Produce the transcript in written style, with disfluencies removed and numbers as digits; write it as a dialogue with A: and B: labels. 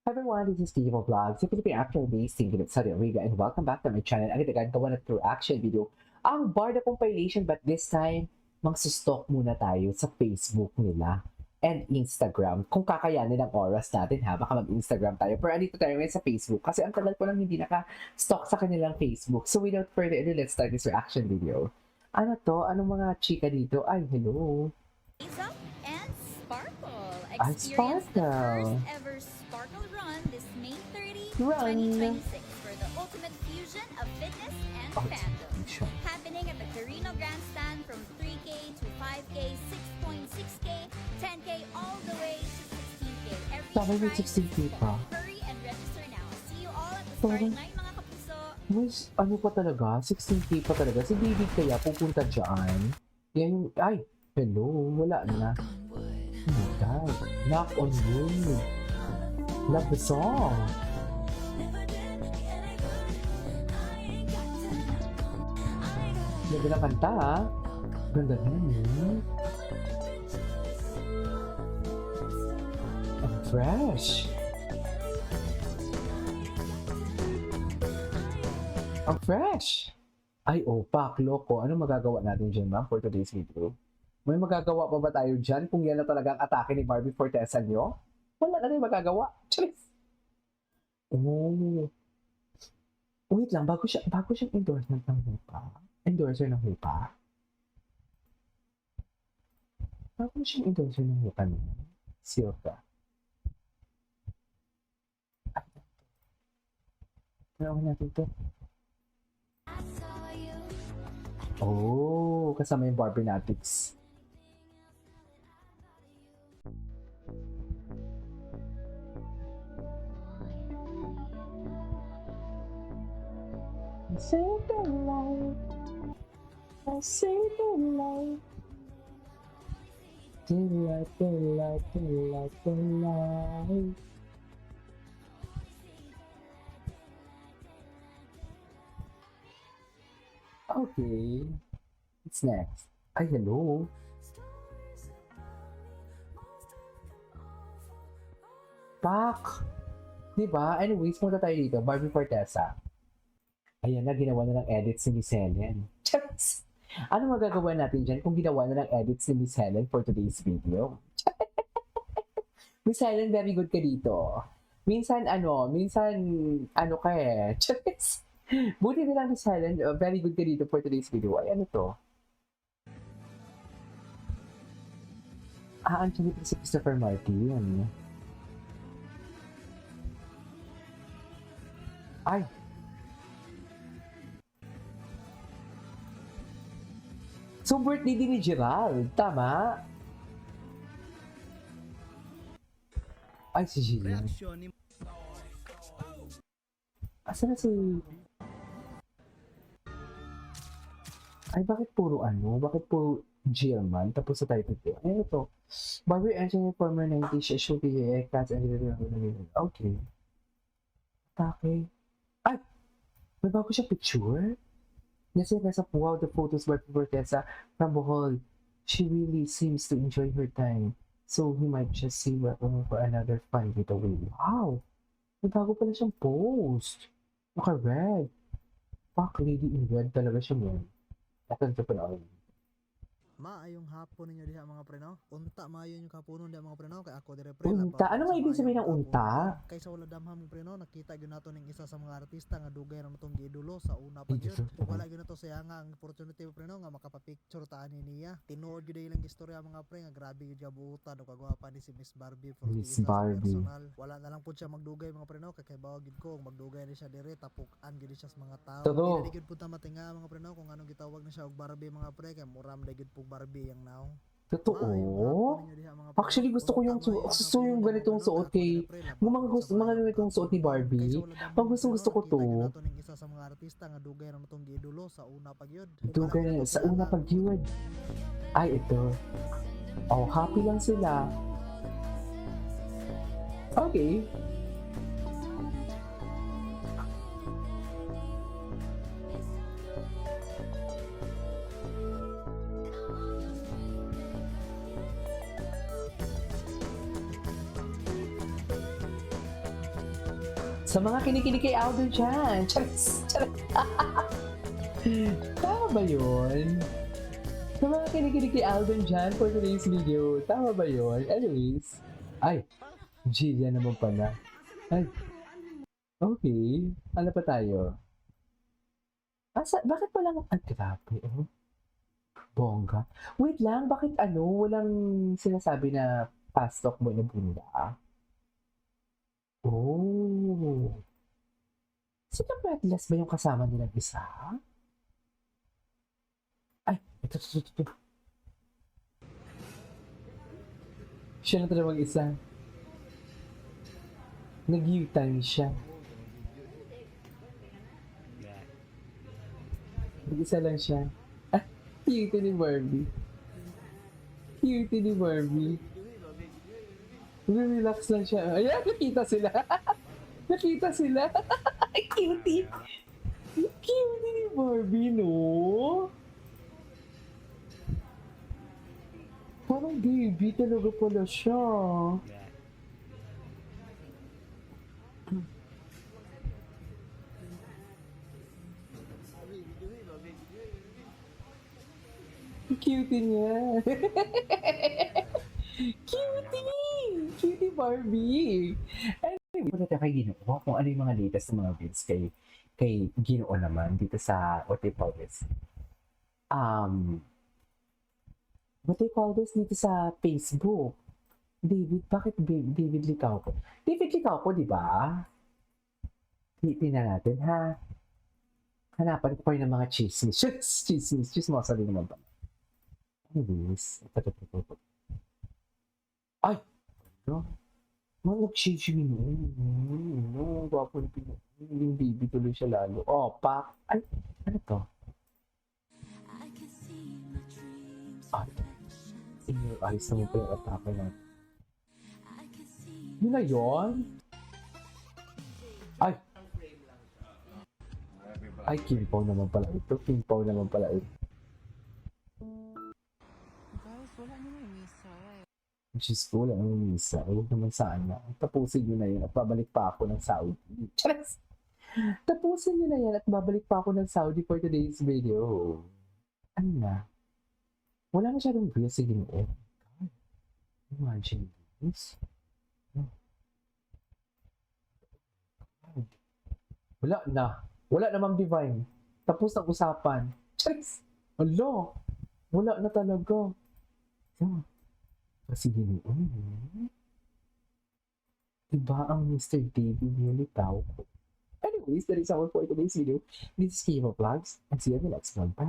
A: Hi everyone, this is Steve Vlogs, yung Philippine actor based in Saudi Arabia, and welcome back to my channel. Agad gawa na through action video ang Barda compilation, but this time magsustalk muna tayo sa Facebook nila and Instagram. Kung kakayanin ang oras natin ha, baka mag-Instagram tayo. Pero andito tayo ngayon sa Facebook kasi ang tagal ko lang hindi naka-stalk sa kanilang Facebook. So without further ado, let's start this reaction video. Ano to? Anong mga chika dito? Ay, hello.
B: Lisa and Sparkle.
A: Ay,
B: Experience the
A: Sparkle.
B: first ever Sparkle Run this May 30,
A: Run.
B: 2026 for the ultimate fusion of fitness and
A: Oh,
B: fandom.
A: sure.
B: Happening at the Carino Grandstand from 3K to 5K, 6.6K, 10K, all the way to 16K. Every
A: Sabi may
B: prize
A: 16K
B: is
A: pa.
B: full. Hurry and register now. See you all at the starting line, mga kapuso.
A: Mas, ano pa talaga? 16K pa talaga. Si David kaya pupunta dyan. Yan yung, ay, hello, wala na. Oh my God. Knock on wood. Love the song. Ganda na kanta, ha? Ganda na yun. Ang fresh. Ang fresh. Ay, opak, loko. Ano magagawa natin dyan, ma'am, for today's video? May magagawa pa ba tayo dyan kung yan na talaga ang atake ni Barbie Fortesa nyo? Wala na rin magagawa. Charis! Oh. Wait lang, bago siyang endorsement ng Hupa. Endorser ng Hupa. Bago siyang endorser ng Hupa niya. Silka. Ay, tanawan natin ito. Oh, kasama yung Barbinatics. Save the light. I save the light. Daylight, daylight, daylight, daylight. Okay. What's next? Ay, hello. Pak! Diba? Anyways, punta tayo dito. Barbie Fortesa. Ayan na, ginawa na ng edits ni Miss Helen. Charis! Ano magagawa natin dyan kung ginawa na ng edits ni Miss Helen for today's video? Miss Helen, very good ka dito. Minsan ano ka eh. Charis! Buti na lang, Miss Helen, very good ka dito for today's video. Ay, ano to? Andyan dito si Christopher Martin. Ay! So, birthday din ni Gerald. Tama? Ay, si Gillian. Asan na si... Ay, bakit puro ano? Bakit puro German? Tapos sa title ko. Ano to? Barbie Anthony, former 90s show the cats and... Okay. Take. Ay! May bago siya picture? Yes, wow, the photos by Fortesa from Bohol. She really seems to enjoy her time. So he might just see welcome for another fun getaway. Wow! May bago pala siyang post. Naka-red. Fuck, lady in red talaga siya mo. Ito na panoorin.
C: Maayong hapon ninyo diha mga preno. Unta maayo yung kapunon diha mga preno kay ako dire pre.
A: Unta? Ano nga ibig sabihin ng unta?
C: Kaysa wala damham preno nakita gyud nato ning isa sa mga artista nga dugay ra natong giidolo sa una pa gyud. Wala gyud nato saya nga ang opportunity preno nga makapapicture ta ani niya. Tinuod gyud ilang istorya mga pre nga grabe gyud gabuutan ug kagwapa ni si Miss Barbie for
A: Miss
C: isa sa
A: Barbie.
C: personal. Wala na lang pud siya magdugay mga preno kay bawag gyud ko magdugay ni siya dire tapok-an gyud siya sa mga tao.
A: Totoo.
C: Dili gyud pud ta matinga mga preno kung anong gitawag na siya og Barbie mga pre kay muram na gyud pug Barbie yang now.
A: Totoo? Actually, gusto ko yung ganitong suot kay... Yung mga ganitong suot ni Barbie. Pag gusto ko to.
C: Isa sa mga artista nga dugay ra natong giidolo sa una pa gyud.
A: Dugay na sa una pag yun. Ay, ito. Oh, happy lang sila. Okay. Sa mga kinikilig kay Alden dyan. Charis! Charis! Tama ba yun? Sa mga kinikilig kay Alden dyan for today's video. Tama ba yun? Anyways. Ay! Jillian naman pala. Ay. Okay. Ano pa tayo? Bakit walang... Ang grabe, oh. Bongga. Wait lang, bakit walang sinasabi na pastok mo na bunda? Oh. Si Kapatlas ba yung kasama nilang isa? Ay, ito. Siya na talaga mag-isa. Nag-U-time siya. Mag-isa lang siya. Ah, cute ni Barbie. Cute ni Barbie. Relax lang siya. Ayan, nakita sila. Nakita sila. Cutie. Cutie ni Barbie, no? Parang baby talaga pala siya. Cutie niya. Cutie! Cutie Barbie! Anyway, punta tayo kay Ginoo kung ano yung mga latest na mga videos kay Ginoo naman dito sa, what they call this? What they call this dito sa Facebook? David, bakit David Licauco? David Licauco, di ba? Tingnan natin, ha? Hanapan ko pa rin ng mga chismis. Chismosa din naman ba? Anyways, ito. Ay! No? Nag-shade no, gwapo na Pinoy. Yung baby tuloy siya lalo. Oh, pak! Ay! Ano to? Ay! In your eyes naman pa yung atake natin. Yun na yun? Ay! Ay, Kimpaw naman pala ito. Kimpaw naman pala ito.
D: Guys, wala naman yung misa eh.
A: Diyos ko, wala nang misa. Huwag naman sana. Tapusin nyo na yun at babalik pa ako ng Saudi. Charas! Tapusin nyo na yan at babalik pa ako ng Saudi for today's video. Ano na? Wala masyadong views sa Ginoo. Imagine this. Wala na. Wala namang divine. Tapos ang usapan. Charas! Alo! Wala na talaga. Kasi Ginoo. Diba ang Mr. David Militao? Anyways, that is all for today's video. This is Kiva Vlogs, and see you in the next one. Bye!